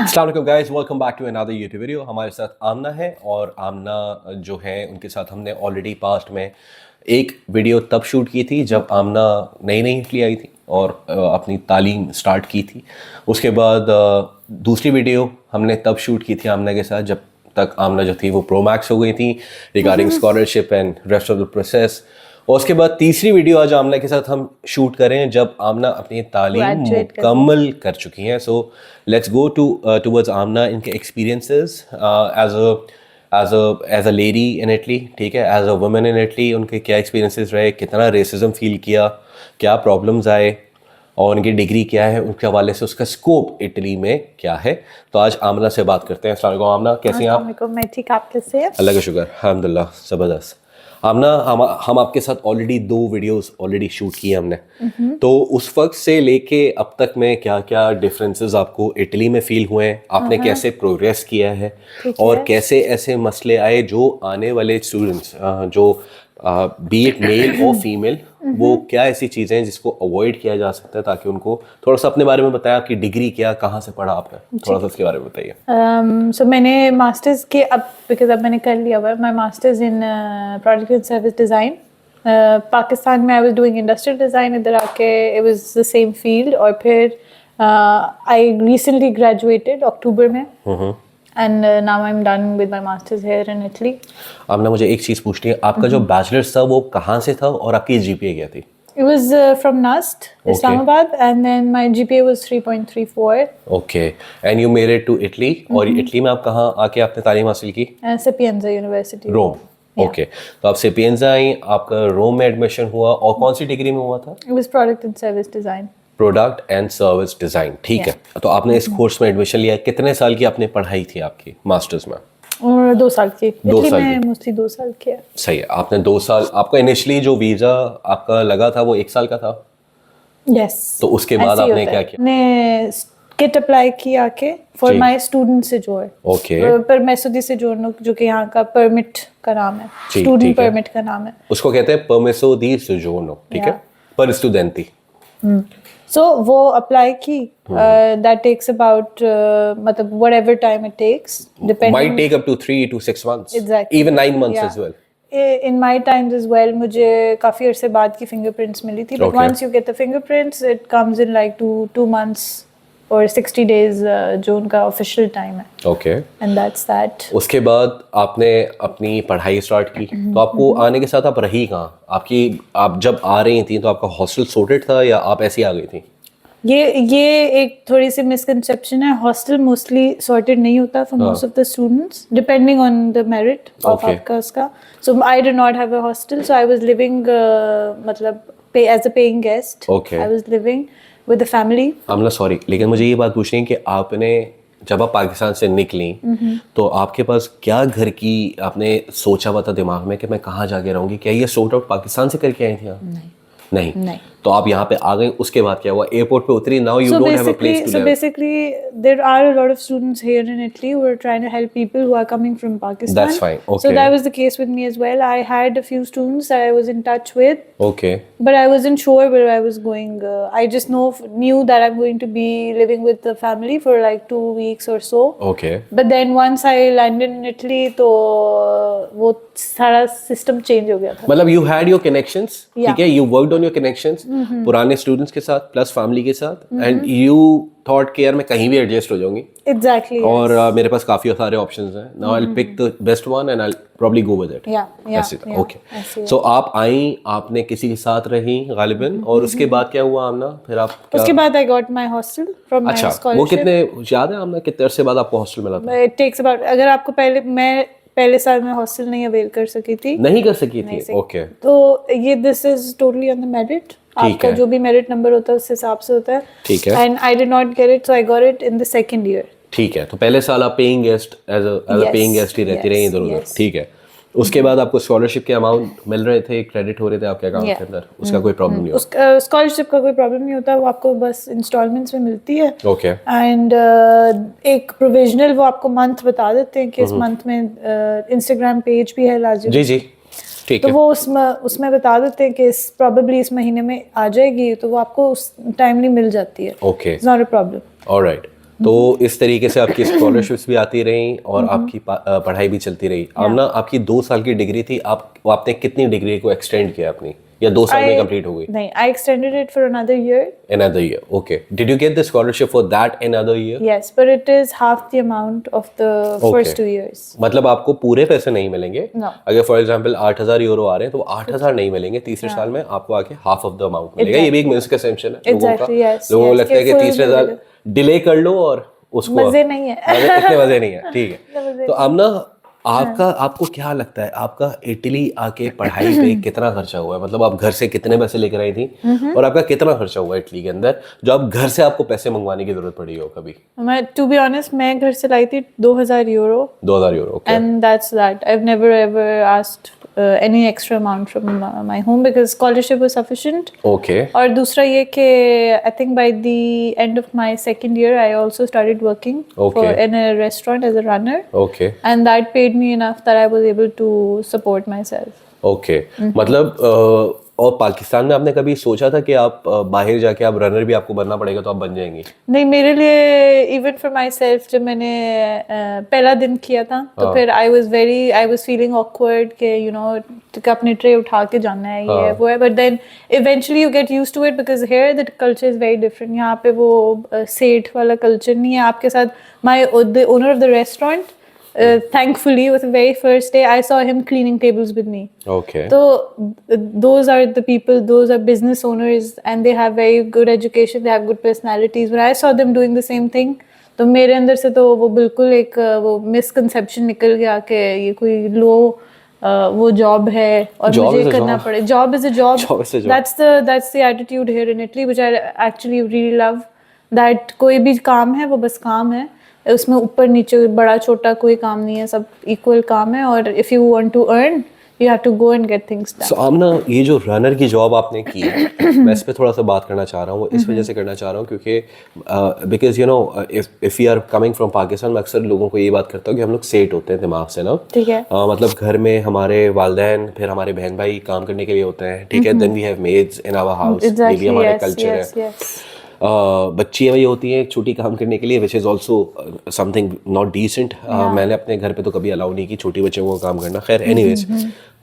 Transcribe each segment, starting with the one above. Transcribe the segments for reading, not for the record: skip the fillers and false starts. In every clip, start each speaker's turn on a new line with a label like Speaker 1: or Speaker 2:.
Speaker 1: अस्सलाम वालेकुम guys, welcome back to another YouTube video. हमारे साथ आमना है और आमना जो है उनके साथ हमने ऑलरेडी पास्ट में एक वीडियो तब शूट की थी जब आमना नई नई इटली आई थी और अपनी तालीम स्टार्ट की थी। उसके बाद दूसरी वीडियो हमने तब शूट की थी आमना के साथ जब तक आमना जो थी वो प्रो मैक्स हो गई थी regarding scholarship and rest of the process. और उसके बाद तीसरी वीडियो आज आमना के साथ हम शूट करें जब आमना अपनी तालीम मुकम्मल कर चुकी हैं। So let's go towards Amna, इनके experiences as a lady in Italy, ठीक है, as a women in Italy, उनके क्या एक्सपीरियंसेस रहे, कितना रेसिज्म फील किया, क्या प्रॉब्लम्स आए और उनकी डिग्री क्या है, उनके हवाले से उसका स्कोप इटली में क्या है। तो आज आमना से बात करते हैं। अस्सलाम वालेकुम आमना, कैसी हैं आप?
Speaker 2: मैं ठीक, आप कैसे हैं?
Speaker 1: अल्लाह का शुक्र, अल्हम्दुलिल्लाह, ज़बरदस्त। आमना, हम आपके साथ ऑलरेडी 2 वीडियोस ऑलरेडी शूट किए हमने, तो उस वक्त से लेके अब तक में क्या क्या डिफरेंसेस आपको इटली में फील हुए हैं, आपने कैसे प्रोग्रेस किया है और कैसे ऐसे मसले आए जो आने वाले स्टूडेंट्स जो बी इट मेल और फीमेल, वो क्या ऐसी चीज़ें हैं जिसको अवॉइड किया जा सकता है ताकि उनको थोड़ा सा अपने बारे में बताया, आपकी डिग्री क्या, कहाँ से पढ़ा आपने, थोड़ा सा उसके बारे में बताइए।
Speaker 2: सो मैंने मास्टर्स के अब मैंने कर लिया हुआ है my masters in product and service design. Pakistan में I was doing industrial design, इधर आके it was the same field. और फिर आई रिसेंटली ग्रेजुएटेड अक्टूबर में and now I am done with my masters here in Italy.
Speaker 1: आपने मुझे एक चीज़ पूछनी है, आपका जो बैचलर्स था वो कहाँ से था और आपकी जीपीए क्या थी?
Speaker 2: It was from NUST, Islamabad, and then my GPA was 3.34.
Speaker 1: Okay, and you made it to Italy. और इटली में आप कहाँ आके आपने तालीम हासिल की?
Speaker 2: Sapienza University.
Speaker 1: रोम। ओके, तो आप सेपिएंजा आई, आपका रोम में एडमिशन हुआ और कौन सी डिग्री में हुआ था?
Speaker 2: It was product and service design.
Speaker 1: Product and service design, ठीक है। तो आपने इस कोर्स में एडमिशन लिया, कितने साल की आपने पढ़ाई थी आपकी मास्टर्स में?
Speaker 2: और 2 साल की।
Speaker 1: 2 साल की।
Speaker 2: मोस्टली 2 साल की है।
Speaker 1: सही है, आपने 2 साल, आपका इनिशियली जो वीज़ा आपका लगा था वो 1 साल का था?
Speaker 2: यस।
Speaker 1: तो उसके बाद आपने क्या किया?
Speaker 2: मैंने किट अप्लाई किया आके फॉर माय स्टूडेंट से जो है।
Speaker 1: ओके।
Speaker 2: पर मैसूदी से जो कि यहाँ का परमिट का नाम है, स्टूडेंट परमिट का नाम है।
Speaker 1: उसको कहते हैं परमिसो दी सोजोर्नो, ठीक है, पर स्टूडेंटी।
Speaker 2: So वो अप्लाई की, that takes about मतलब whatever time it takes, depending.
Speaker 1: Might take up to 3 to 6 months.
Speaker 2: Exactly.
Speaker 1: Even 9 months as well.
Speaker 2: In my times as well, मुझे काफी अरसे बाद की fingerprints मिली थी. But once you get the fingerprints, it comes in like 2 months or 60 days जो उनका official time है.
Speaker 1: Okay.
Speaker 2: And that's that.
Speaker 1: उसके बाद आपने अपनी पढ़ाई स्टार्ट की, तो आपको आने के साथ आप रही कहाँ? आप जब आ रही थी तो आपका हॉस्टल सॉर्टेड था या आप ऐसे ही आ गई थी?
Speaker 2: ये एक थोड़ी सी मिसकंसेप्शन है। हॉस्टल मोस्टली सॉर्टेड नहीं होता for most of the students, depending on the merit of आपका उसका। So I did not have a hostel, so I was living मतलब as a paying guest. I was living with the family.
Speaker 1: I'm sorry, लेकिन मुझे ये बात पूछनी है कि आपने जब आप पाकिस्तान से निकली तो आपके पास क्या घर की आपने सोचा हुआ था दिमाग में कि मैं कहाँ जाके रहूँगी? क्या ये सॉर्ट आउट पाकिस्तान से करके आई थी आप? नहीं। तो आप यहाँ पे आ गए, उसके बाद क्या हुआ? एयरपोर्ट पे उतरी, now you don't have a place to live.
Speaker 2: So basically there are a lot of students here in Italy who are trying to help people who are coming from Pakistan.
Speaker 1: That's fine. Okay.
Speaker 2: So that was the case with me as well. I had a few students that I was in touch with.
Speaker 1: Okay.
Speaker 2: But I wasn't sure where I was going. I just knew that I'm going to be living with the family for like 2 weeks or so.
Speaker 1: Okay.
Speaker 2: But then once I landed in Italy, तो वो सारा system change हो गया था।
Speaker 1: मतलब you had your connections, ठीक है, you worked on your connections, पुराने स्टूडेंट्स के साथ प्लस फैमिली के साथ, एंड यू थॉट कि यार मैं कहीं भी एडजस्ट हो जाऊंगी।
Speaker 2: Exactly.
Speaker 1: और मेरे पास काफी सारे ऑप्शंस हैं, now I will pick the best one and I will probably go with it. Okay. So आप आई, आपने किसी के साथ रही गालिबन, और उसके बाद क्या हुआ आमना? फिर आप
Speaker 2: उसके बाद I got my hostel from my scholarship.
Speaker 1: वो कितने याद है आमना, कितने अरसे बाद आपको हॉस्टल मिला था?
Speaker 2: इट टेक्स अबाउट, अगर आपको पहले साल में हॉस्टल नहीं अवेल कर सकी थी।
Speaker 1: ओके।
Speaker 2: तो ये this is totally on the merit, आपका जो भी मेरिट नंबर होता है उस हिसाब से होता है,
Speaker 1: ठीक है।
Speaker 2: And I did not get it, so I got it in the second year.
Speaker 1: ठीक है, तो पहले साल आप paying guest as a paying guest ही रहती रही इधर उधर, ठीक है। उसके बाद आपको स्कॉलरशिप के अमाउंट मिल रहे थे, क्रेडिट हो रहे थे आपके अकाउंट के अंदर, उसका कोई प्रॉब्लम नहीं
Speaker 2: होता? स्कॉलरशिप का कोई प्रॉब्लम नहीं होता, वो आपको बस इंस्टॉलमेंट्स में मिलती है।
Speaker 1: ओके।
Speaker 2: एंड एक प्रोविजनल वो आपको मंथ बता देते हैं कि इस मंथ में इंस्टाग्राम पेज भी है लाजिम।
Speaker 1: जी, ठीक है।
Speaker 2: तो वो उसमें बता देते हैं कि प्रॉबेबली इस महीने में आ जाएगी, तो वो आपको उस टाइमली मिल जाती है।
Speaker 1: Okay,
Speaker 2: it's not a problem.
Speaker 1: Alright. तो इस तरीके से आपकी स्कॉलरशिप्स भी आती रही और आपकी पढ़ाई भी चलती रही। आमना, आपकी 2 साल की डिग्री थी, आपने कितनी डिग्री को एक्सटेंड किया अपनी, या 2 साल में कंप्लीट हो गई?
Speaker 2: नहीं, I extended it for another year.
Speaker 1: Another year, okay. Did you get the scholarship for that another year?
Speaker 2: Yes, but it is half the amount of the first 2 years.
Speaker 1: मतलब आपको पूरे पैसे नहीं मिलेंगे।
Speaker 2: No.
Speaker 1: अगर फॉर एग्जांपल 8,000 यूरो आ रहे हैं तो 8,000 नहीं मिलेंगे, तीसरे साल में आपको आके हाफ ऑफ द अमाउंट मिलेगा। ये भी एक मिसकंसेप्शन है लोगों का। लोगों को लगता है कि तीसरे साल डिले कर लो और उसको
Speaker 2: मजे नहीं है।
Speaker 1: इतने मजे नहीं है, ठीक है। तो आमना, आपको क्या लगता है, आपका इटली आके पढ़ाई पे कितना खर्चा हुआ है? मतलब आप घर से कितने पैसे लेकर आई थी और आपका कितना खर्चा हुआ इटली के अंदर, जो आप घर से आपको पैसे मंगवाने की जरूरत पड़ी हो कभी?
Speaker 2: मैं टू बी ऑनेस्ट, मैं घर से लाई थी 2,000 euro.
Speaker 1: 2,000 euro,
Speaker 2: and that's that. I have never ever asked any extra amount from my home because scholarship was sufficient.
Speaker 1: Okay.
Speaker 2: और दूसरा ये कि I think by the end of my second year I also started working in a restaurant as a runner.
Speaker 1: Okay.
Speaker 2: And that paid me enough that I was able to support myself.
Speaker 1: Okay. मतलब और पाकिस्तान में आपने कभी सोचा था कि आप बाहर जाके आप रनर भी आपको बनना पड़ेगा तो आप बन जाएंगी?
Speaker 2: नहीं, मेरे लिए इवन फॉर माई सेल्फ जब मैंने पहला दिन किया था तो फिर आई वॉज फीलिंग ऑकवर्ड कि यू नो अपने ट्रे उठा के जाना है, ये वो है, but then eventually you get used to it because here the culture is very different. यहाँ पे वो सेठ वाला कल्चर नहीं है आपके साथ। The owner of the restaurant, thankfully, with the very first day, I saw him cleaning tables with me.
Speaker 1: Okay.
Speaker 2: So those are the people, those are business owners, and they have very good education, they have good personalities. When I saw them doing the same thing, तो मेरे अंदर से तो वो बिल्कुल एक वो misconception निकल गया कि ये कोई लो वो जॉब है और मुझे करना पड़े। Job is a job. That's the attitude here in Italy, which I actually really love. That कोई भी काम है वो बस काम है, उसमें ऊपर नीचे बड़ा छोटा कोई काम नहीं है, सब इक्वल काम है। और if you want to earn you have to go and get things done.
Speaker 1: So Amna, ये जो रनर की जॉब आपने की है मैं इस पे थोड़ा सा बात करना चाह रहा हूँ। इस वजह से करना चाह रहा हूँ क्योंकि because you know if you are coming from Pakistan, मैं अक्सर लोगों को ये बात करता हूँ कि हम लोग सेट होते हैं दिमाग से ना,
Speaker 2: ठीक है।
Speaker 1: मतलब घर में हमारे वालिदैन फिर हमारे बहन भाई काम करने के लिए होते हैं, ठीक है। Then we have maids in our house, ये भी हमारा कल्चर है। बच्चियाँ भी होती हैं एक छोटी काम करने के लिए, which is also something not decent. मैंने अपने घर पे तो कभी अलाउ नहीं की छोटी बच्चों को काम करना। खैर एनीवेज,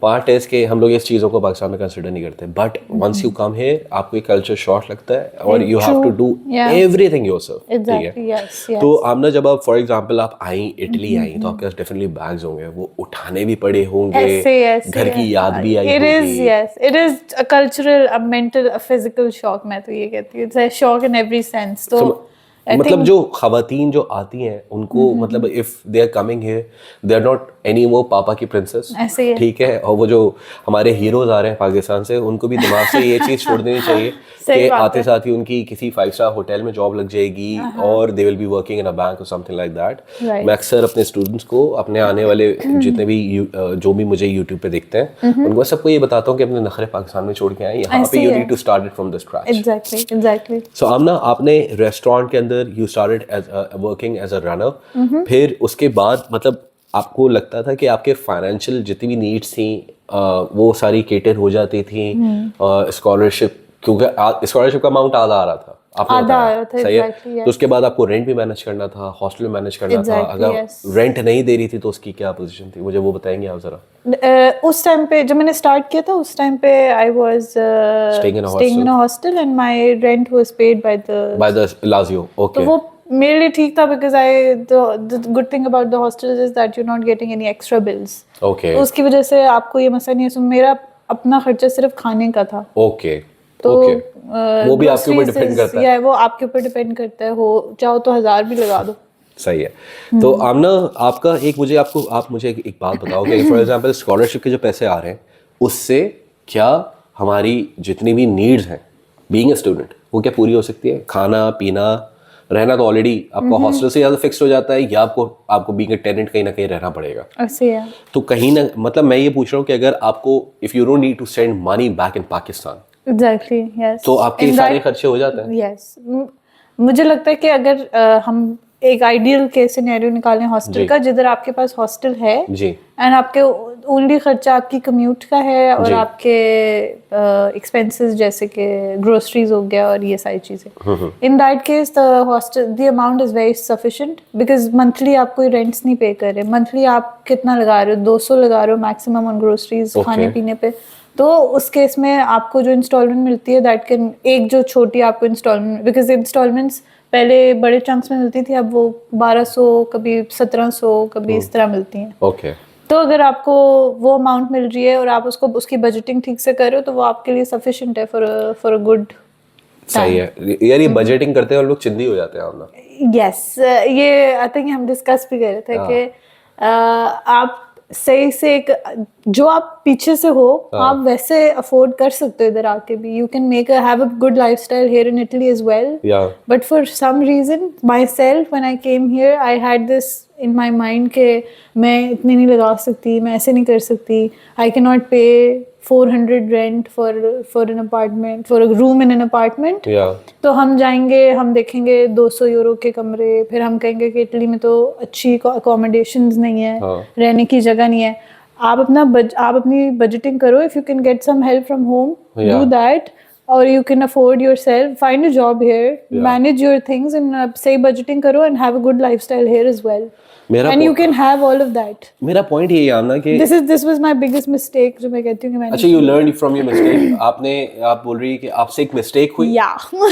Speaker 1: पार्ट है कि हम लोग इस चीज़ों को पाकिस्तान में कंसिडर नहीं करते, but once you come here आपको एक कल्चर शॉक लगता है और you have to do everything yourself, ठीक है। तो आमना, जब आप फॉर एग्जांपल आप आई इटली आई तो आपके पास डेफिनेटली बैग्स होंगे, वो उठाने भी पड़े होंगे, घर की याद भी आई होगी।
Speaker 2: It is a cultural, a mental, a physical shock. मैं तो ये कहती हूँ it's a shock in every sense. तो
Speaker 1: मतलब जो खवातीन जो आती हैं उनको मतलब if they are coming here they are not anymore पापा की प्रिंसेस, ठीक है। और वो जो हमारे हीरोज आ रहे हैं पाकिस्तान से, उनको भी दिमाग से ये चीज छोड़ देनी चाहिए कि आते साथ ही उनकी किसी 5-स्टार होटल में जॉब लग जाएगी और they will be working in a bank और समथिंग लाइक दैट। मैं अक्सर अपने स्टूडेंट्स को, अपने आने वाले जितने भी जो भी मुझे यूट्यूब पे देखते हैं उनको सबको ये बताता हूँ कि अपने नखरे पाकिस्तान में छोड़ के आए, यहाँ पे you need to start it from the scratch.
Speaker 2: Exactly.
Speaker 1: So Amna, आपने रेस्टोरेंट के अंदर you started as working as a runner, फिर उसके बाद मतलब आपको लगता था कि आपके फाइनेंशियल जितनी भी नीड्स थी वो सारी केटर हो जाती थी स्कॉलरशिप, क्योंकि स्कॉलरशिप का अमाउंट आधा आ रहा था,
Speaker 2: आधा आ रहा था,
Speaker 1: सही है। तो उसके बाद आपको रेंट भी मैनेज करना था, हॉस्टल मैनेज करना था। अगर रेंट नहीं दे रही थी तो उसकी क्या पोजीशन थी, मुझे वो बताएंगे आप जरा।
Speaker 2: उस टाइम पे जब मैंने स्टार्ट किया था उस टाइम पे I was staying in a hostel and my rent was paid by the
Speaker 1: Lazio. Okay,
Speaker 2: तो वो मेरे लिए ठीक था because the good thing about the hostel is that you not getting any extra bills.
Speaker 1: Okay,
Speaker 2: उसकी वजह से आपको ये मसला नहीं है। मेरा अपना खर्चा सिर्फ खाने का था।
Speaker 1: ओके,
Speaker 2: तो
Speaker 1: वो भी आपके ऊपर डिपेंड करता है।
Speaker 2: वो आपके ऊपर डिपेंड करता है, हो चाहो तो 1000 भी लगा दो।
Speaker 1: सही है। तो आमना, आपका एक मुझे आप मुझे एक बात बताओ कि फॉर एग्जांपल स्कॉलरशिप के जो पैसे आ रहे हैं उससे क्या हमारी जितनी भी नीड्स हैं बीइंग अ स्टूडेंट वो क्या पूरी हो सकती है? खाना पीना रहना तो ऑलरेडी आपका हॉस्टल से ज़्यादा फिक्स हो जाता है, या आपको बीइंग अ टेनेंट कहीं ना कहीं रहना पड़ेगा?
Speaker 2: ऐसे है।
Speaker 1: तो कहीं ना, मतलब मैं ये पूछ रहा हूँ कि अगर आपको if you don't need to send money back in Pakistan,
Speaker 2: exactly, yes,
Speaker 1: तो आपके सारे खर्चे हो जाते हैं।
Speaker 2: यस, मुझे लगता है कि अगर हम एक आइडियल केस सिनेरियो निकालें हॉस्टल का, जिधर आपके पास हॉस्टल है
Speaker 1: जी,
Speaker 2: एंड आपके ओनली खर्चा आपकी कम्यूट का है और
Speaker 1: जी।
Speaker 2: आपके एक्सपेंसेस जैसे कि ग्रोसरीज हो गया और ये सारी चीज़ें। In that case the hostel the amount is very sufficient because monthly आप कोई रेंट्स नहीं पे कर रहे। मंथली आप कितना लगा रहे हो, 200 लगा रहे हो मैक्सिमम ऑन ग्रोसरीज, खाने पीने पे। तो उस केस में आपको जो इंस्टॉलमेंट मिलती है दैट कैन, एक जो छोटी आपको इंस्टॉलमेंट, बिकॉज इंस्टॉलमेंट्स पहले बड़े चंक्स में मिलती थी, अब वो 1200 कभी 1700 कभी इस तरह मिलती हैं।
Speaker 1: ओके।
Speaker 2: तो अगर आपको वो अमाउंट मिल रही है और आप उसको उसकी बजटिंग ठीक से कर रहे हो तो वो आपके लिए सफिशिएंट है फॉर अ गुड।
Speaker 1: सही है यार, ये बजटिंग करते हैं और लोग चिंदी हो जाते हैं आमना।
Speaker 2: यस, ये आई थिंक हम डिस्कस भी कर रहे थे कि आप सही से एक जो आप पीछे से हो आप वैसे अफोर्ड कर सकते हो इधर आके भी। You can make have a good lifestyle here in Italy as well, but for some reason myself when I came here I had this in my mind के मैं इतनी नहीं लगा सकती, मैं ऐसे नहीं कर सकती, आई कैन नॉट पे 400 rent for an apartment, for a room in an apartment. तो हम जाएंगे, हम देखेंगे 200 यूरो के कमरे, फिर हम कहेंगे कि इटली में तो अच्छी अकोमोडेशंस नहीं है, रहने की जगह नहीं है। आप अपनी बजटिंग करो, if you can get some help from home do that, or you can afford yourself, find a job here, manage your things and say budgeting karo and have a good lifestyle here as well, and you can have all of that.
Speaker 1: मेरा point ये है ना कि
Speaker 2: this was my biggest mistake जो मैं कहती हूँ कि मैंने।
Speaker 1: अच्छा, you learned from your mistake। आप बोल रही है कि आपसे एक मिस्टेक हुई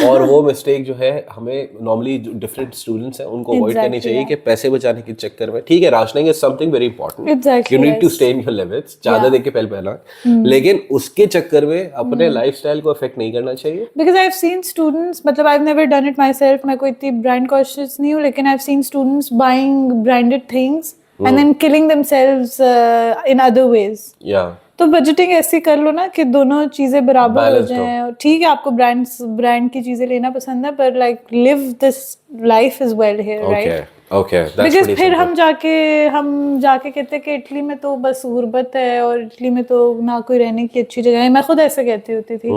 Speaker 1: और वो मिस्टेक जो है हमें नॉर्मली जो डिफरेंट स्टूडेंट्स हैं उनको अवॉइड करनी चाहिए कि पैसे बचाने के चक्कर में। ठीक है, rationing is something very important, you need to stay in your limits, ज्यादा देख के पहले पहला, लेकिन उसके चक्कर में अपने लाइफस्टाइल को अफेक्ट नहीं करना चाहिए।
Speaker 2: Because I have seen students, मतलब I have never done it myself, मैं कोई इतनी ब्रांड कॉन्शियस नहीं हूँ, लेकिन I have seen students buying branded things and then killing themselves in other ways. तो बजटिंग ऐसी कर लो ना कि दोनों चीजें बराबर हो जाएं। और ठीक है आपको ब्रांड की चीजें लेना पसंद है, पर like live this life is well here, right?
Speaker 1: Okay,
Speaker 2: because फिर हम जाके कहते हैं कि इटली में तो बस गुर्बत है और इटली में तो ना कोई रहने की अच्छी जगह है। मैं खुद ऐसे कहती होती थी।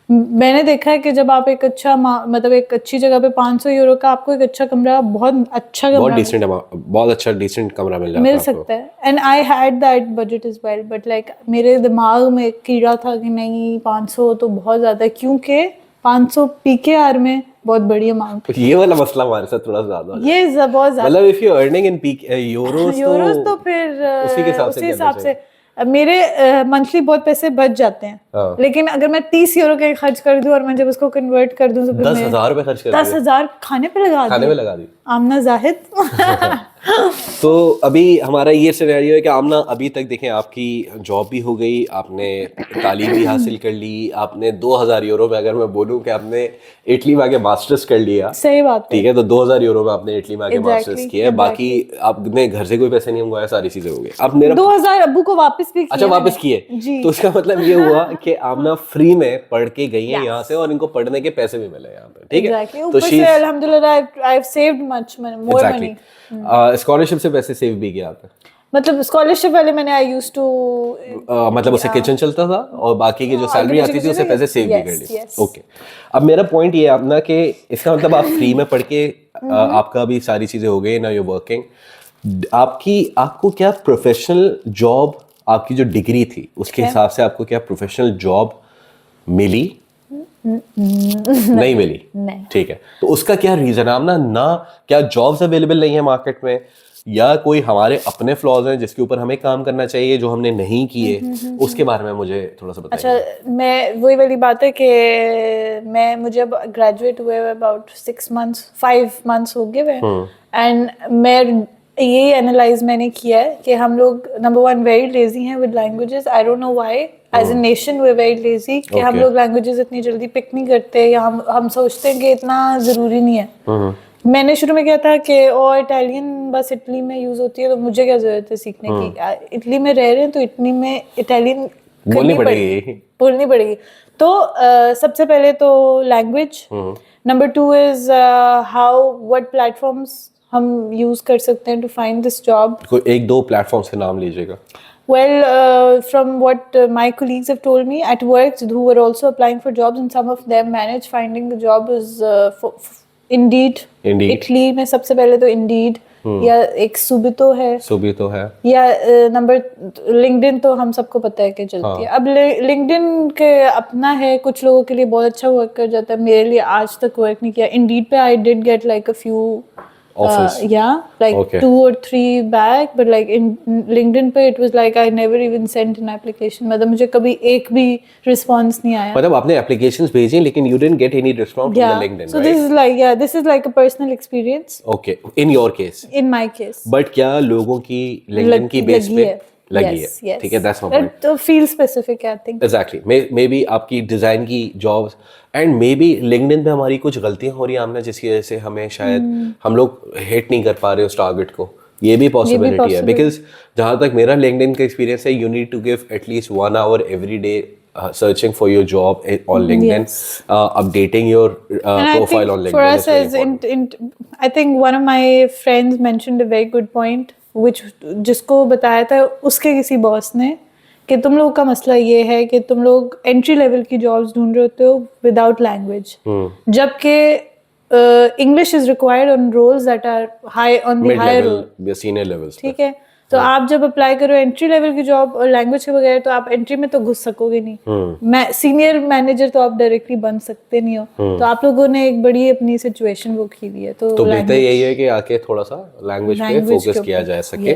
Speaker 2: मैंने देखा है कि जब आप एक अच्छा मतलब एक अच्छी जगह पे 500 यूरो का आपको एक अच्छा कमरा, बहुत अच्छा
Speaker 1: डिसेंट कमरा मिल
Speaker 2: सकता है। And I had that budget is well, but like मेरे दिमाग में एक कीड़ा था कि नहीं 500 तो बहुत ज्यादा है, क्योंकि 500 पीकेआर में बहुत बड़ी अमाउंट।
Speaker 1: ये वाला मसला हमारे साथ थोड़ा ज्यादा है,
Speaker 2: ये बहुत ज्यादा,
Speaker 1: मतलब if you earning in Euros
Speaker 2: तो फिर
Speaker 1: उसी के हिसाब से
Speaker 2: मेरे मंथली बहुत पैसे बच जाते हैं। लेकिन अगर मैं 30 यूरो के खर्च कर दूं और मैं जब उसको कन्वर्ट कर दूं तो
Speaker 1: 10,000 रुपए खर्च कर
Speaker 2: 10,000 खाने पे लगा दी आमना जाहिद।
Speaker 1: तो अभी हमारा ये सिनेरियो है कि आमना अभी तक देखें आपकी जॉब भी हो गई, आपने तालीम भी हासिल कर ली, आपने 2,000 यूरो में, अगर मैं बोलूं कि आपने इटली में आके मास्टर्स कर लिया,
Speaker 2: सही बात,
Speaker 1: ठीक है, तो 2,000 यूरो में आपने इटली में आके मास्टर्स किया है। बाकी आपने घर से कोई पैसे नहीं मंगवाया, सारी चीजें हो गई। अब मेरा
Speaker 2: 2,000 अब्बू को वापस भी किया।
Speaker 1: अच्छा, वापस किए, तो इसका मतलब ये हुआ कि आमना फ्री में पढ़ के गई है यहाँ से और इनको पढ़ने के पैसे भी मिले यहाँ पे, ठीक है। तो
Speaker 2: अल्हम्दुलिल्लाह I have saved much more money.
Speaker 1: Scholarship से पैसे सेव भी किया आपने?
Speaker 2: मतलब स्कॉलरशिप वाले मैंने आई यूज्ड टू
Speaker 1: मतलब उससे किचन चलता था और बाकी की जो सैलरी आती थी उससे पैसे सेव भी कर लिए। ओके, अब मेरा पॉइंट ये है अपना कि इसका मतलब आप फ्री में पढ़ के आपका भी सारी चीजें हो गई ना, यू वर्किंग, आपको क्या प्रोफेशनल जॉब, आपकी जो डिग्री थी उसके हिसाब से आपको क्या प्रोफेशनल जॉब मिली? नहीं मिली, ठीक है। तो उसका क्या रीजन है ना क्या जॉब्स अवेलेबल नहीं है मार्केट में, या कोई हमारे अपने फ्लॉज हैं जिसके ऊपर हमें काम करना चाहिए जो हमने नहीं किए? उसके बारे में मुझे थोड़ा सा बताइए।
Speaker 2: अच्छा, मैं वही वाली बात है कि मुझे अब ग्रेजुएट हुए अबाउट 5 मंथ्स हो गए एंड मैं यही एनालाइज मैंने किया है कि हम लोग नंबर 1 वेरी लेजी हैं with languages. I don't know why, as a nation we are very lazy कि हम लोग लैंग्वेजेस इतनी जल्दी पिक नहीं करते, या हम सोचते हैं कि इतना जरूरी नहीं है। मैंने शुरू में किया था कि इटालियन बस इटली में यूज होती है तो मुझे क्या जरूरत है सीखने की, इटली में रह रहे हैं तो इटली में इटालियन बोलनी पड़ेगी। तो सबसे पहले तो language, number 2 is what platforms हम यूज कर सकते हैं टू फाइंड दिस जॉब।
Speaker 1: कोई 1-2 प्लेटफॉर्म्स के नाम लीजिएगा।
Speaker 2: Well, from what my colleagues have told me at work, who were also applying for jobs, and some of them managed finding the job is Indeed,
Speaker 1: Indeed.
Speaker 2: Italy में सबसे पहले तो Indeed या एक सुबितो है,
Speaker 1: सुबह तो है।
Speaker 2: या नंबर लिंक्डइन तो हम सबको पता है कि चलती है। अब लिंक्डइन के अपना है, कुछ लोगों के लिए बहुत अच्छा वर्क कर जाता है, मेरे लिए आज तक वर्क नहीं किया। इंडीड पे I did get like a few
Speaker 1: Offers.
Speaker 2: like
Speaker 1: Okay.
Speaker 2: 2 or 3 back, but like in LinkedIn पे it was like I never even sent an application, मतलब मुझे कभी एक भी response नहीं आया।
Speaker 1: मतलब आपने applications भेजी लेकिन you didn't get any response from the LinkedIn,
Speaker 2: so
Speaker 1: right?
Speaker 2: this is like a personal experience
Speaker 1: Okay, in your case.
Speaker 2: in my case।
Speaker 1: But क्या लोगों की LinkedIn की बेस पे लगी है? ठीक है, that's my point.
Speaker 2: तो field specific है, I think।
Speaker 1: Exactly. Maybe आपकी डिजाइन की jobs and may be LinkedIn पे हमारी कुछ गलतियां हो रही हैं हमने, जिसकी वजह से हमें शायद हम लोग हिट नहीं कर पा रहे उस टारगेट को। ये भी पॉसिबिलिटी है, बिकॉज जहाँ तक मेरा लिंक्डइन का एक्सपीरियंस है, you need to give at least 1 hour every day searching for your job on LinkedIn, updating your profile on LinkedIn.
Speaker 2: For us as I think one of my friends mentioned a very good point, which जिसको बताया था उसके किसी boss ने, कि तुम लोगों का मसला ये है कि तुम लोग एंट्री लेवल की जॉब्स ढूंढ रहे होते हो विदाउट लैंग्वेज, जबकि English is required on roles that are high on the higher
Speaker 1: senior levels.
Speaker 2: ठीक है, तो आप जब अप्लाई करो एंट्री लेवल की जॉब और लैंग्वेज के बगैर, तो आप एंट्री में तो घुस सकोगे नहीं। मैं सीनियर मैनेजर तो आप डायरेक्टली बन सकते नहीं हो। तो आप लोगों ने एक बड़ी अपनी सिचुएशन वो की हुई है। तो
Speaker 1: बेहतर यही है कि आके थोड़ा सा लैंग्वेज पे फोकस किया जा सके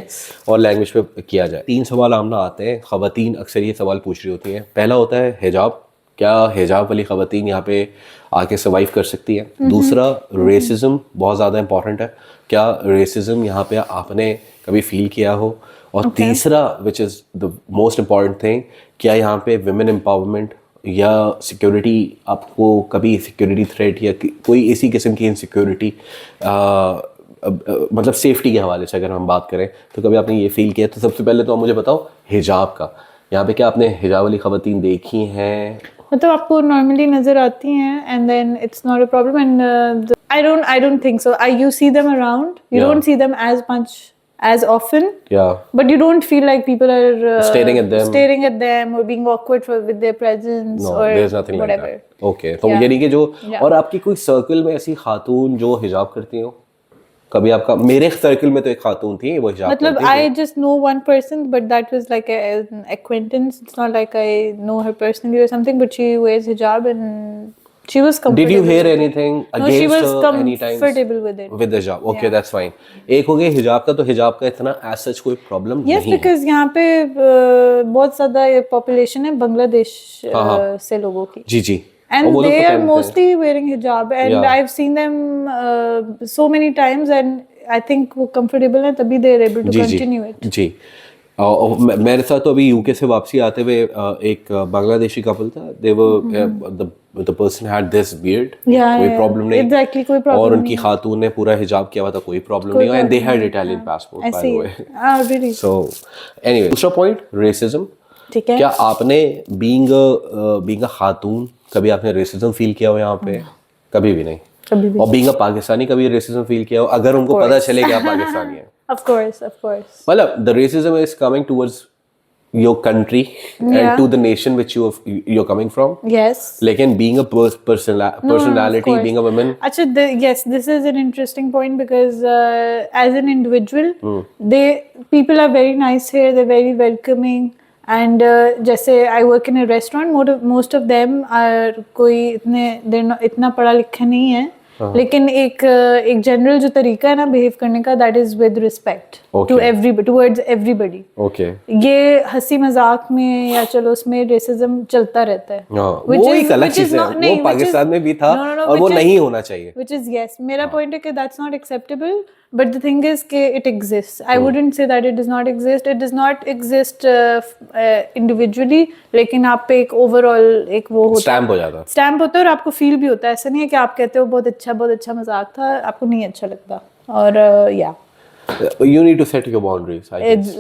Speaker 1: और लैंग्वेज पे किया जाए। 3 सवाल आमना आते हैं, खवातीन अक्सर ये सवाल पूछ रही होती हैं। पहला होता है हिजाब, क्या हिजाब वाली खवातीन यहाँ पे आके सर्वाइव कर सकती है? दूसरा, रेसिज्म बहुत ज़्यादा इंपॉर्टेंट है, क्या रेसिज्म यहाँ पे आपने कभी फील किया हो? और तीसरा, which is the most important thing, क्या यहाँ पे वुमेन एम्पावरमेंट या सिक्योरिटी, आपको कभी सिक्योरिटी थ्रेट या कोई ऐसी किस्म की इनसिक्योरिटी, मतलब सेफ्टी के हवाले से अगर हम बात करें, तो कभी आपने ये फील किया? तो सबसे पहले तो आप मुझे बताओ हिजाब का, यहाँ पे क्या आपने हिजाब वाली खवातीन देखी हैं?
Speaker 2: मतलब आपको नॉर्मली नजर आती हैं and then it's not a problem, and I don't think so. You see them around, you don't see them as much as often, but you don't feel like people are staring at them or being awkward with their presence,
Speaker 1: no,
Speaker 2: or
Speaker 1: there's nothing
Speaker 2: whatever.
Speaker 1: like that. Okay, तो ये नहीं कि जो और आपकी कोई circle में ऐसी खातून जो हिजाब करती हो? कभी आपका, मेरे सर्कल में तो एक खातून थी वो हिजाब करती थी।
Speaker 2: मतलब I just know one person, but that was like an acquaintance. It's not like I know her personally or something, but she wears hijab and she was comfortable.
Speaker 1: Did you hear anything against her?
Speaker 2: No, she was
Speaker 1: comfortable
Speaker 2: with it.
Speaker 1: With the hijab. Okay, that's fine. एक हो गया हिजाब का, तो हिजाब का इतना as such कोई प्रॉब्लम नहीं है।
Speaker 2: Yes, because यहाँ पे बहुत ज़्यादा पॉपुलेशन है बांग्लादेश से लोगों की।
Speaker 1: जी जी।
Speaker 2: And they are mostly wearing hijab, and I've seen them so many times, and I think वो comfortable हैं, तभी they are able to continue it.
Speaker 1: जी। मेरे साथ तो अभी यूके से वापसी आते हुए एक बांग्लादेशी कपल था, they were the person had this beard, कोई प्रॉब्लम नहीं,
Speaker 2: exactly, कोई प्रॉब्लम
Speaker 1: और उनकी खातून ने पूरा हिजाब किया हुआ था, कोई प्रॉब्लम नहीं हुआ, and they had Italian passport by the way.
Speaker 2: Really?
Speaker 1: So anyway, दूसरा point, racism.
Speaker 2: ठीक है,
Speaker 1: क्या आपने being a खातून कभी आपने रेसिज्म फील किया हो यहाँ पे? कभी भी नहीं।
Speaker 2: कभी भी।
Speaker 1: और बीइंग अ पाकिस्तानी कभी रेसिज्म फील किया हो, अगर उनको पता चले कि आप पाकिस्तानी हैं?
Speaker 2: Of course.
Speaker 1: मतलब the racism is coming towards your country and to the nation which you're coming from.
Speaker 2: Yes.
Speaker 1: लेकिन being a personality, being a woman.
Speaker 2: अच्छा, yes, this is an interesting point because as an individual, people are very nice here. They're very welcoming. And जैसे I work in a restaurant, most of them are कोई इतना पढ़ा लिखा नहीं है, लेकिन एक जनरल जो तरीका है ना बिहेव करने का, that is with respect to everybody, towards everybody.
Speaker 1: Okay.
Speaker 2: ये हंसी मजाक में या चलो उसमें रेसिज्म चलता रहता है,
Speaker 1: वो एक अलग चीज है, वो पाकिस्तान में भी था और वो नहीं होना चाहिए।
Speaker 2: Which is yes, मेरा point है कि that's not acceptable, but the thing is कि it exists. I wouldn't say that it does not exist. It does not exist individually, लेकिन आप पे एक overall एक वो होता है, स्टैम्प होता है, और आपको फील भी होता है। ऐसा नहीं है कि आप कहते हो बहुत अच्छा मजाक था, आपको नहीं अच्छा लगता। और yeah,
Speaker 1: you need to set your boundaries, I guess.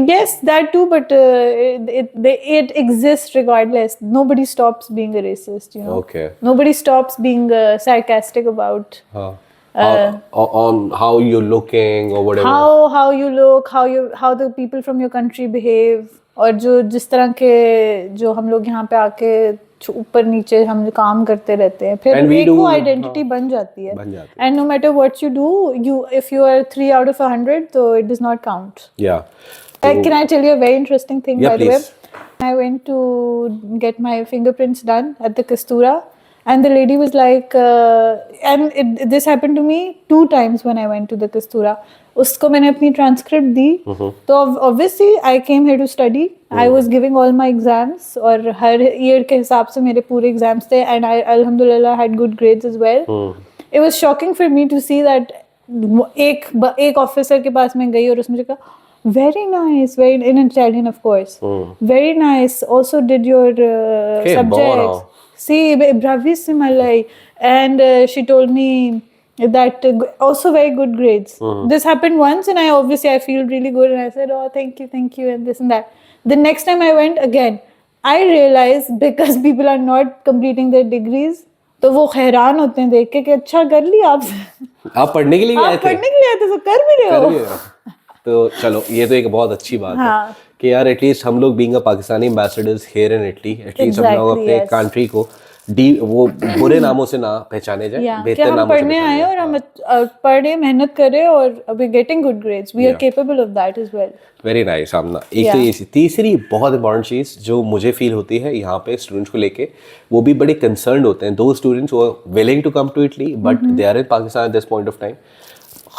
Speaker 2: Yes, that too, but it exists regardless. Nobody stops being a racist, you know.
Speaker 1: Okay.
Speaker 2: Nobody stops being sarcastic about
Speaker 1: on how you're looking or whatever.
Speaker 2: How you look, how the people from your country behave, और जिस तरह के जो हम लोग यहाँ पे आके ऊपर नीचे हम काम करते रहते हैं, फिर
Speaker 1: And we
Speaker 2: एक
Speaker 1: do-
Speaker 2: वो आइडेंटिटी बन जाती है.
Speaker 1: बन जाती है।
Speaker 2: And no matter what you do, you if you are 3 out of 100 तो इट डज नॉट काउंट.
Speaker 1: या
Speaker 2: Can I tell you a very interesting thing?
Speaker 1: Yeah,
Speaker 2: by the way,
Speaker 1: please.
Speaker 2: I went to get my fingerprints done at the Kastura, and the lady was like, this happened to me 2 times when I went to the Kastura. उसको मैंने अपनी transcript दी, तो obviously I came here to study. I was giving all my exams और हर year के हिसाब से मेरे पूरे एग्जाम्स थे, एंड आई अल्हम्दुलिल्लाह had good grades as well. It was shocking for me to see that एक ऑफिसर के पास मैं गई और उसने मुझे कहा very nice, very in Italian of course, very nice, also did your
Speaker 1: Okay,
Speaker 2: subjects,
Speaker 1: buono.
Speaker 2: sì, bravissima lei, and she told me that also very good grades. This happened once and I feel really good and I said, oh thank you and this and that. The next time I went again, I realized because people are not completing their degrees, तो वो हैरान होते हैं देख के कि अच्छा कर लिया
Speaker 1: आप पढ़ने के लिए आए
Speaker 2: आप
Speaker 1: थे,
Speaker 2: पढ़ने के लिए आए थे तो कर भी रहे हो.
Speaker 1: तो चलो ये तो एक बहुत अच्छी बात है कि यार एटलीस्ट हम लोग being a Pakistani ambassadors here in Italy, at least हम लोग अपने कंट्री को वो बुरे नामों से ना पहचाने जाए, बेहतर नामों से
Speaker 2: पढ़ने आए और हम पढ़े, मेहनत करें और अभी getting good grades, we are capable of that as well.
Speaker 1: Very nice Amna. एक तो ये तीसरी बहुत इंपॉर्टेंट चीज़ जो मुझे फील होती है यहाँ पे स्टूडेंट्स को लेके, वो भी बड़े कंसर्न्ड होते हैं. दो स्टूडेंट्स वो willing to come to Italy but they are in Pakistan at this point of time.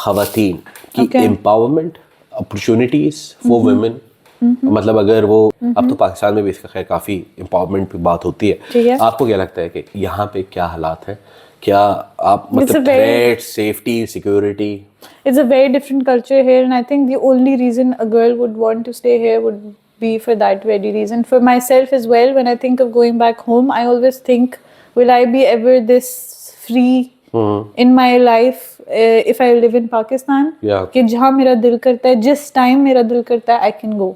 Speaker 1: खवातीन की एम्पावरमेंट, अपॉर्चुनिटीज फॉर वुमेन, मतलब अगर वो अब तो पाकिस्तान में भी इसका खैर काफ़ी एम्पावरमेंट पे बात होती है. आपको क्या लगता है कि यहाँ पे क्या हालात हैं, क्या आप मतलब threat, safety, security?
Speaker 2: It's a very different culture here, and I think the only reason a girl would want to stay here would be for that very reason. For myself as well, when I think of going back home, I always think, will I be ever this free in my life if I live in Pakistan? कि जहाँ मेरा दिल करता है, जिस time मेरा दिल करता है, I can go.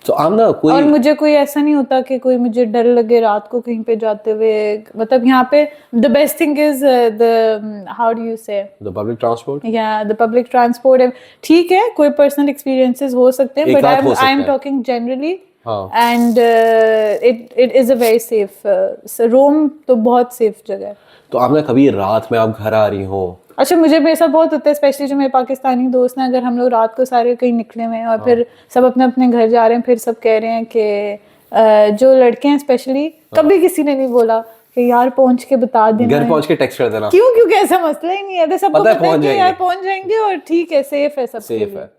Speaker 1: तो आमना कोई,
Speaker 2: और मुझे कोई ऐसा नहीं होता कि कोई मुझे डर लगे रात को कहीं पे जाते हुए. मतलब यहाँ पे the best thing is the how do you say,
Speaker 1: the public transport.
Speaker 2: Yeah, the public transport. ठीक है, कोई personal experiences हो सकते हैं, but I'm talking generally. And it is a very safe. So Rome तो बहुत safe जगह है.
Speaker 1: तो आपने कभी रात में आप घर आ रही हो?
Speaker 2: अच्छा, मुझे ऐसा बहुत होता है, स्पेशली जो मेरे पाकिस्तानी दोस्त हैं, अगर हम लोग रात को सारे कहीं निकले हुए हैं और फिर सब अपने अपने घर जा रहे हैं, फिर सब कह रहे हैं कि जो लड़के हैं स्पेशली, कभी किसी ने नहीं बोला कि यार पहुंच के बता देना,
Speaker 1: घर पहुंच के टेक्स्ट कर देना.
Speaker 2: क्योंकि ऐसा मसला ही नहीं है, सबको पता है कि यार पहुंच जाएंगे और ठीक है, सेफ है, सब
Speaker 1: सेफ है.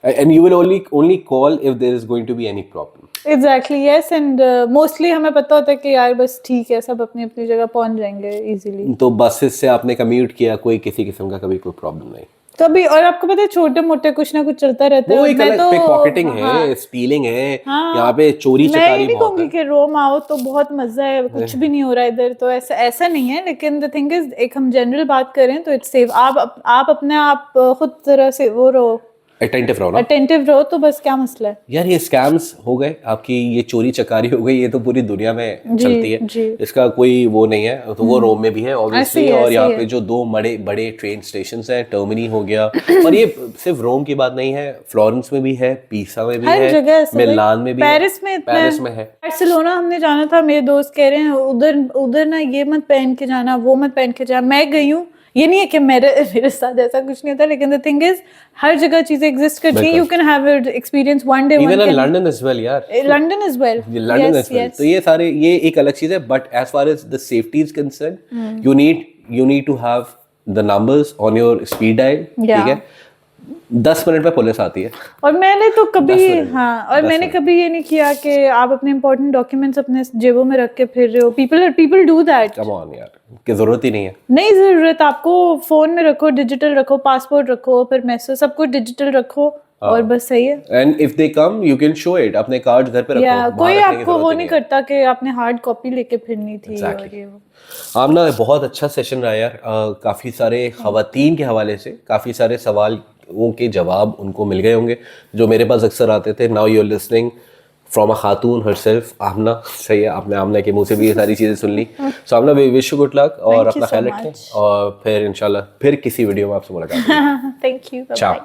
Speaker 1: And you will only call if there is going to be any problem.
Speaker 2: Exactly, yes, and mostly हमें पता होता है कि यार बस ठीक है, सब अपनी अपनी जगह पहुंच जाएंगे इजीली.
Speaker 1: तो बसेस से आपने कम्यूट किया, कोई किसी किस्म का कभी कोई प्रॉब्लम नहीं
Speaker 2: कभी? और आपको पता है छोटे मोटे कुछ ना कुछ चलता रहता है.
Speaker 1: वो एक अलग पिक पॉकेटिंग है, स्टीलिंग है, यहाँ पे चोरी चकारी बहुत है. मैं नहीं
Speaker 2: कहूँगी कि रोम आओ तो बहुत मजा है, कुछ भी नहीं हो रहा इधर, तो ऐसा नहीं है, लेकिन द थिंग इज, एक हम जनरल बात करें तो इट्स सेफ. आप अपने आप खुद तरह से वो रहो, अटेंटिव रहो, तो बस क्या मसला है
Speaker 1: यार. ये स्कैम्स हो गए आपकी, ये चोरी चकारी हो गई, ये तो पूरी दुनिया में चलती है, इसका कोई वो नहीं है. तो वो रोम में भी है ऑब्वियसली, और यहाँ पे जो 2 बड़े ट्रेन स्टेशंस हैं, टर्मिनी हो गया, और ये सिर्फ रोम की बात नहीं है, फ्लोरेंस में भी है, पीसा में भी है, मिलान में भी है, पेरिस में है.
Speaker 2: बार्सिलोना हमने जाना था, मेरे दोस्त कह रहे हैं उधर ना ये मत पहन के जाना, वो मत पहन के जाना. मैं गई हूँ, ये नहीं है कि मेरे साथ ऐसा कुछ नहीं होता, लेकिन द थिंग इज हर जगह चीजें एग्जिस्ट करती हैं. You can have it experience one day,
Speaker 1: even in London as well यार,
Speaker 2: लंदन एज वेल.
Speaker 1: तो ये सारे, ये एक अलग चीज है. But as far as the safety is concern, you need to have the numbers on your speed dial. ठीक है, 10 मिनट में पुलिस आती है. और
Speaker 2: मैंने तो कभी मैंने कभी ये नहीं किया कि आप अपने इंपॉर्टेंट डॉक्यूमेंट्स अपने जेबों में रख के फिर रहे हो. People do that.
Speaker 1: Come on यार, की जरूरत ही नहीं है.
Speaker 2: नहीं जरूरत, आपको फोन में रखो, डिजिटल रखो, पासपोर्ट रखो, फिर मैसेज सब कुछ डिजिटल रखो, और बस सही है.
Speaker 1: And if they come you can show it, अपने कार्ड घर पे रखो.
Speaker 2: कोई आपको वो नहीं करता कि आपने हार्ड कॉपी लेके फिरनी थी.
Speaker 1: आमना बहुत अच्छा सेशन रहा यार. काफी सारे खवातीन के हवाले से काफी सारे सवाल के जवाब उनको मिल गए होंगे जो मेरे पास अक्सर आते थे. Now you are listening from a खातून हरसेल्फ, आमना. सही है, आपने आमना के मुंह से भी ये सारी चीज़ें सुन ली. So Amna, we wish you good luck, और अपना ख्याल रखें, और फिर इंशाल्लाह फिर किसी वीडियो में आपसे मुलाकात.
Speaker 2: Thank you.
Speaker 1: चाओ.